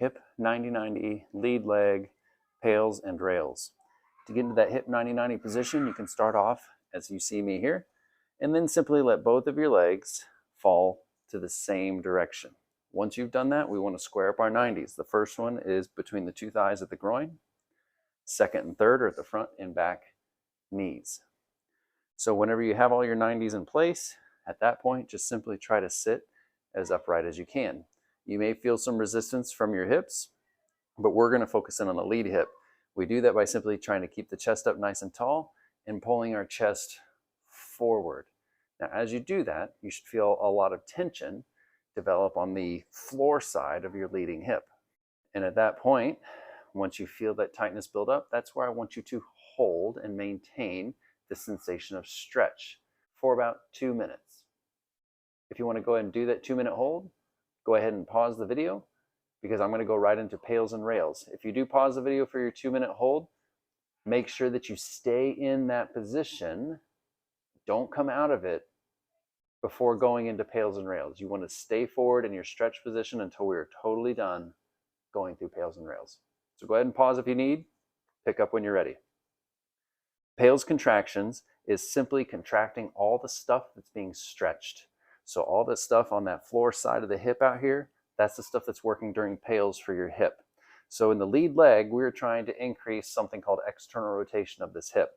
hip 90-90, lead leg, pails, and rails. To get into that hip 90-90 position, you can start off as you see me here, and then simply let both of your legs fall to the same direction. Once you've done that, we want to square up our 90s. The first one is between the two thighs at the groin. Second and third are at the front and back knees. So whenever you have all your 90s in place, at that point, just simply try to sit as upright as you can. You may feel some resistance from your hips, but we're going to focus in on the lead hip. We do that by simply trying to keep the chest up nice and tall and pulling our chest forward. Now, as you do that, you should feel a lot of tension develop on the floor side of your leading hip. And at that point, once you feel that tightness build up, that's where I want you to hold and maintain the sensation of stretch for about 2 minutes. If you want to go ahead and do that 2-minute hold, go ahead and pause the video because I'm going to go right into pails and rails. If you do pause the video for your 2-minute hold, make sure that you stay in that position. Don't come out of it before going into pails and rails. You want to stay forward in your stretch position until we are totally done going through pails and rails. So go ahead and pause if you need. Pick up when you're ready. Pails contractions is simply contracting all the stuff that's being stretched. So all the stuff on that floor side of the hip out here, that's the stuff that's working during pails for your hip. So in the lead leg, we're trying to increase something called external rotation of this hip.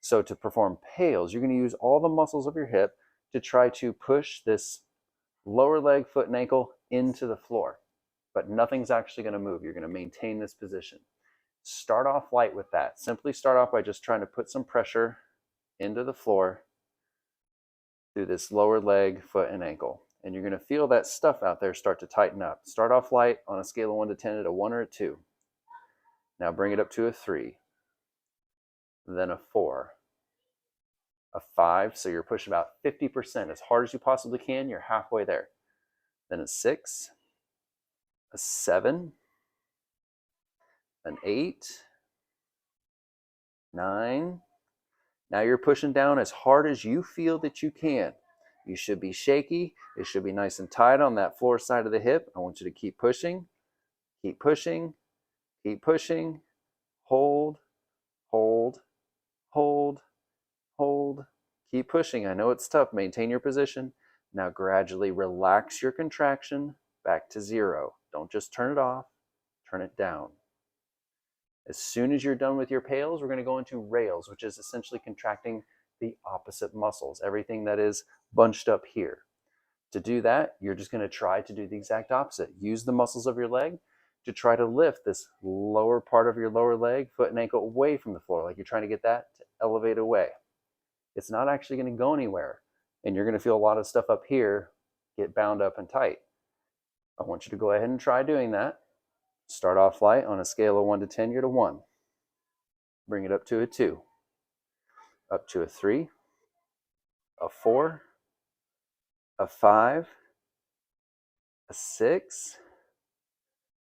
So to perform pails, you're going to use all the muscles of your hip to try to push this lower leg, foot, and ankle into the floor. But nothing's actually going to move. You're going to maintain this position. Start off light with that. Simply start off by just trying to put some pressure into the floor through this lower leg, foot, and ankle. And you're going to feel that stuff out there start to tighten up. Start off light on a scale of 1 to 10 at a 1 or a 2. Now bring it up to a 3, then a 4, a 5. So you're pushing about 50% as hard as you possibly can. You're halfway there. Then a 6, a 7, an 8, 9. Now you're pushing down as hard as you feel that you can. You should be shaky. It should be nice and tight on that floor side of the hip. I want you to keep pushing, keep pushing, keep pushing. Hold, hold, hold, hold. Keep pushing. I know it's tough. Maintain your position. Now gradually relax your contraction back to 0. Don't just turn it off. Turn it down. As soon as you're done with your pails, we're going to go into rails, which is essentially contracting the opposite muscles, everything that is bunched up here. To do that, you're just going to try to do the exact opposite. Use the muscles of your leg to try to lift this lower part of your lower leg, foot, and ankle away from the floor, like you're trying to get that to elevate away. It's not actually going to go anywhere, and you're going to feel a lot of stuff up here get bound up and tight. I want you to go ahead and try doing that. Start off light on a scale of 1 to 10, you're to 1. Bring it up to a 2, up to a 3, a 4, a 5, a 6,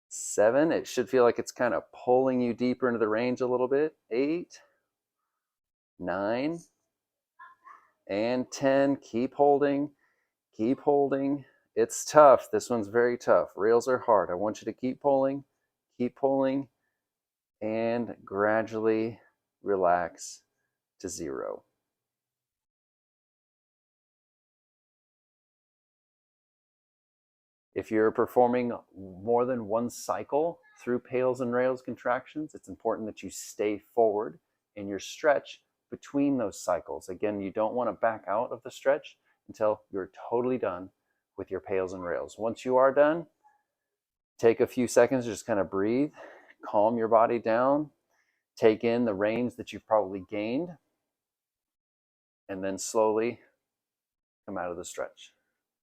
7. It should feel like it's kind of pulling you deeper into the range a little bit. 8, 9, and 10. Keep holding, keep holding. It's tough. This one's very tough. Rails are hard. I want you to keep pulling, and gradually relax to 0. If you're performing more than one cycle through pails and rails contractions, it's important that you stay forward in your stretch between those cycles. Again, you don't want to back out of the stretch until you're totally done with your pails and rails. Once you are done, take a few seconds, just kind of breathe, calm your body down, take in the range that you've probably gained, and then slowly come out of the stretch.